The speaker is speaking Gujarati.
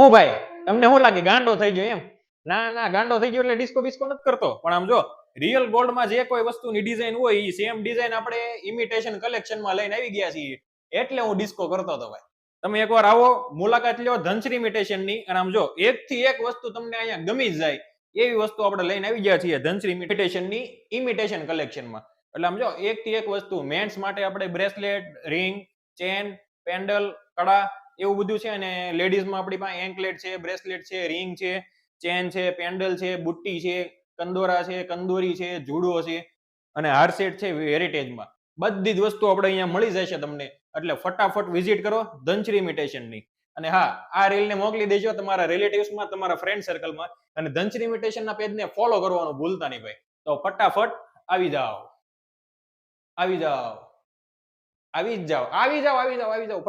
હું ભાઈ તમને શું લાગે ગાંડો થઈ ગયો એમ? ના ના, ગાંડો થઈ ગયો એટલે ડિસ્કો બિસ્કો નથી કરતો. પણ આમ જો રિયલ ગોલ્ડમાં જે કોઈ વસ્તુની ડિઝાઇન હોય એ સેમ ડિઝાઇન આપણે ઇમિટેશન કલેક્શનમાં લઈને આવી ગયા છીએ, એટલે હું ડિસ્કો કરતો હતો ભાઈ. તમે એકવાર આવો, મુલાકાત લ્યો ધનશ્રી ઇમિટેશનની, અને આમ જો એકથી એક વસ્તુ તમને અહીંયા ગમી જ જાય એવી વસ્તુ આપણે લઈને આવી ગયા છીએ ધનશ્રી ઇમિટેશનની ઇમિટેશન કલેક્શનમાં. એટલે આમ જો એકથી એક વસ્તુ મેન્સ માટે આપણે બ્રેસલેટ, રિંગ, ચેન, પેન્ડલ, કડા એવું બધું છે. અને લેડીઝમાં આપણી પાસે એન્કલેટ છે, બ્રેસલેટ છે, રિંગ છે, ચેન છે, પેન્ડલ છે, બુટ્ટી છે, કંદોરા છે, કંદોરી છે, જુડો છે, અને હારસેટ છે હેરિટેજમાં. બધી જ વસ્તુ આપણે અહીંયા મળી જશે તમને. એટલે ફટાફટ વિઝિટ કરો ધનશ્રી ઇમિટેશનની. અને હા, આ રીલને મોકલી દેજો તમારા રિલેટિવ્સમાં, તમારા ફ્રેન્ડ સર્કલમાં. અને ધનશ્રી ઇમિટેશનના પેજને ફોલો કરવાનું ભૂલતા નહીં ભાઈ. તો ફટાફટ આવી જાઓ, આવી જાઓ, આવી જ જાઓ, આવી જાઓ, આવી જાઓ, આવી જાઓ.